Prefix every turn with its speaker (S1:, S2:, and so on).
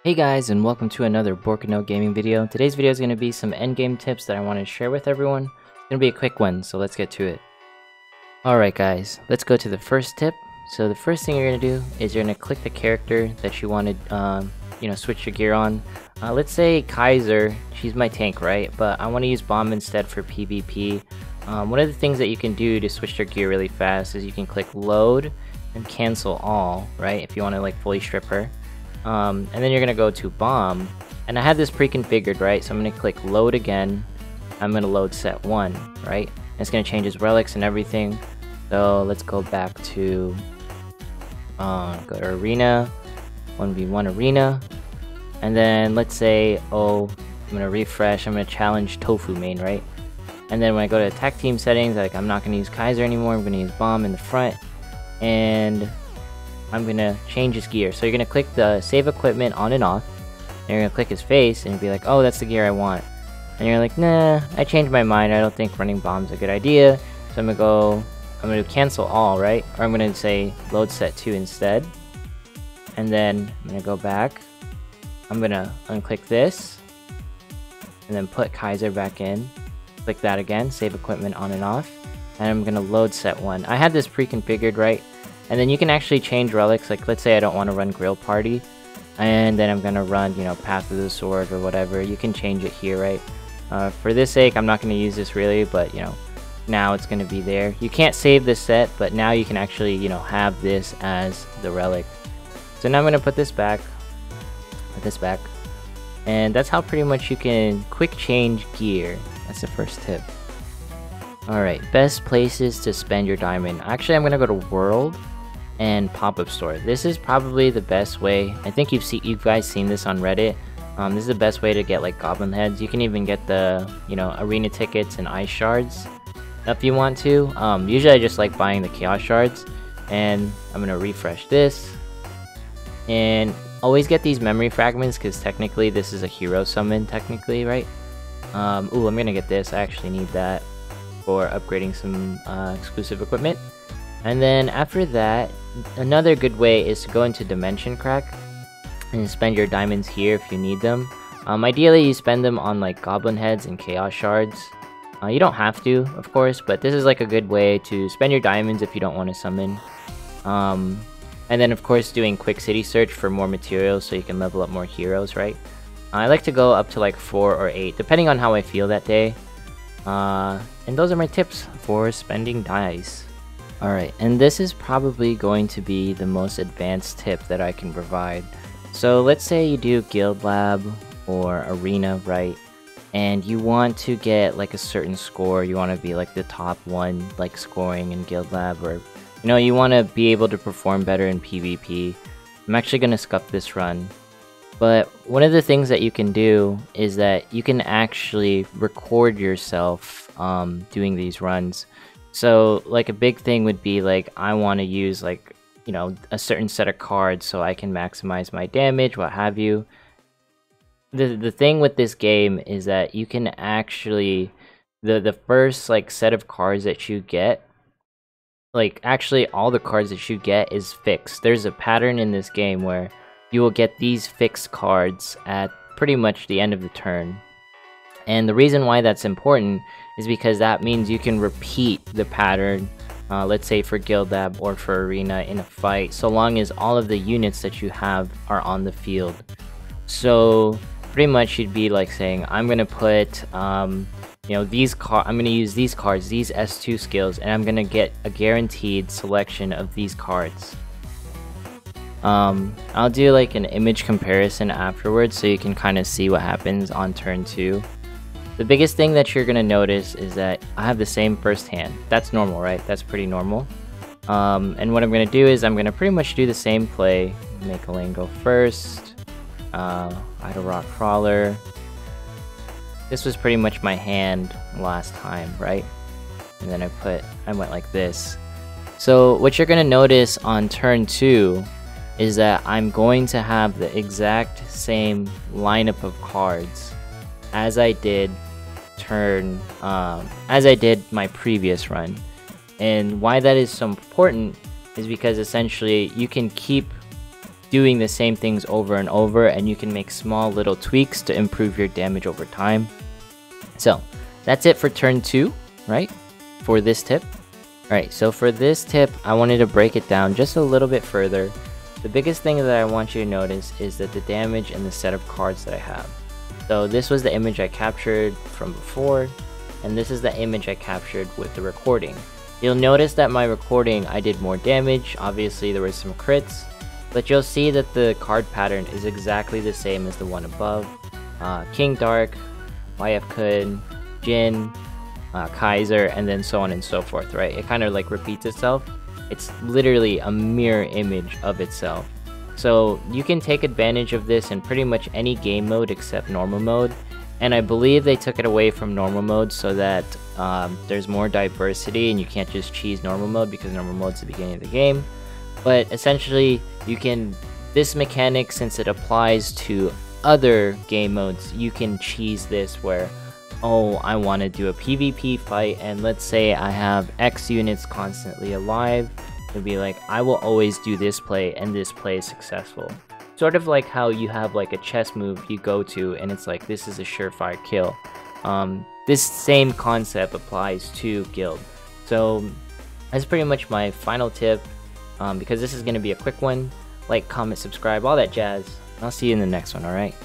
S1: Hey guys, and welcome to another Borkano gaming video. Today's video is going to be some endgame tips that I want to share with everyone. It's going to be a quick one, so let's get to it. Alright guys, let's go to the first tip. So the first thing you're going to do is you're going to click the character that you want to switch your gear on. Let's say Kaiser, she's my tank, right? But I want to use Bomb instead for PvP. One of the things that you can do to switch your gear really fast is you can click load and cancel all, right? If you want to like fully strip her. And then you're gonna go to bomb, and I have this pre-configured, right? So I'm gonna click load again. I'm gonna load set 1, right? And it's gonna change his relics and everything. So let's go back to go to arena, 1v1 arena, and then let's say I'm gonna refresh. I'm gonna challenge Tofu main, right? And then when I go to attack team settings, like I'm not gonna use Kaiser anymore. I'm gonna use bomb in the front, and I'm gonna change his gear. So you're gonna click the save equipment on and off, and you're gonna click his face and be like, oh, that's the gear I want. And you're like, nah, I changed my mind. I don't think running bomb's a good idea. So I'm gonna cancel all, right? Or I'm gonna say load set 2 instead. And then I'm gonna go back. I'm gonna unclick this, and then put Kaiser back in. Click that again, save equipment on and off, and I'm gonna load set 1. I had this pre-configured, right? And then you can actually change relics. Like let's say I don't want to run Grill Party, and then I'm gonna run, Path of the Sword or whatever. You can change it here, right? For this sake, I'm not gonna use this really, but now it's gonna be there. You can't save this set, but now you can actually, have this as the relic. So now I'm gonna put this back, and that's how pretty much you can quick change gear. That's the first tip. Alright, best places to spend your diamond. Actually, I'm gonna go to World and Pop-Up Store. This is probably the best way. I think you guys seen this on Reddit. This is the best way to get like goblin heads. You can even get the arena tickets and ice shards if you want to. Usually I just like buying the chaos shards, and I'm gonna refresh this, and always get these memory fragments because technically this is a hero summon technically, right? Ooh, I'm gonna get this. I actually need that for upgrading some exclusive equipment. And then after that, another good way is to go into Dimension Crack and spend your diamonds here if you need them. Ideally you spend them on like goblin heads and chaos shards. You don't have to, of course, but this is like a good way to spend your diamonds if you don't want to summon. And then of course doing quick city search for more materials so you can level up more heroes, right? I like to go up to like 4 or 8 depending on how I feel that day. And those are my tips for spending dice. Alright, and this is probably going to be the most advanced tip that I can provide. So let's say you do Guild Lab or Arena, right? And you want to get like a certain score. You want to be like the top 1 like scoring in Guild Lab, or you want to be able to perform better in PvP. I'm actually going to scuff this run. But one of the things that you can do is that you can actually record yourself doing these runs. So like a big thing would be like I want to use like a certain set of cards so I can maximize my damage, what have you. The thing with this game is that you can actually the first like set of cards that you get, like actually all the cards that you get is fixed. There's a pattern in this game where you will get these fixed cards at pretty much the end of the turn. And the reason why that's important is because that means you can repeat the pattern, let's say for Guild Lab or for Arena in a fight, so long as all of the units that you have are on the field. So pretty much you'd be like saying, I'm gonna put I'm gonna use these cards, these S2 skills, and I'm gonna get a guaranteed selection of these cards. I'll do like an image comparison afterwards so you can kind of see what happens on turn 2. The biggest thing that you're going to notice is that I have the same first hand. That's normal, right? That's pretty normal. And what I'm going to do is I'm going to pretty much do the same play. Make a lane go first. I had a rock crawler. This was pretty much my hand last time, right? And then I went like this. So what you're going to notice on turn 2 is that I'm going to have the exact same lineup of cards as I did my previous run. And why that is so important is because essentially you can keep doing the same things over and over, and you can make small little tweaks to improve your damage over time. So that's it for turn 2, right? For this tip. Alright, so for this tip, I wanted to break it down just a little bit further. The biggest thing that I want you to notice is that the damage and the set of cards that I have. So this was the image I captured from before, and this is the image I captured with the recording. You'll notice that my recording, I did more damage. Obviously there were some crits, but you'll see that the card pattern is exactly the same as the one above. King Dark, YF Kun, Jin, Kaiser, and then so on and so forth, right? It kind of like repeats itself. It's literally a mirror image of itself. So you can take advantage of this in pretty much any game mode except normal mode. And I believe they took it away from normal mode so that there's more diversity and you can't just cheese normal mode because normal mode's the beginning of the game. But essentially, you can, this mechanic, since it applies to other game modes, you can cheese this where, oh, I want to do a PvP fight, and let's say I have X units constantly alive. It'll be like, I will always do this play, and this play is successful. Sort of like how you have like a chess move you go to, and it's like, this is a surefire kill. This same concept applies to guild. So that's pretty much my final tip, because this is going to be a quick one. Like, comment, subscribe, all that jazz. I'll see you in the next one, alright?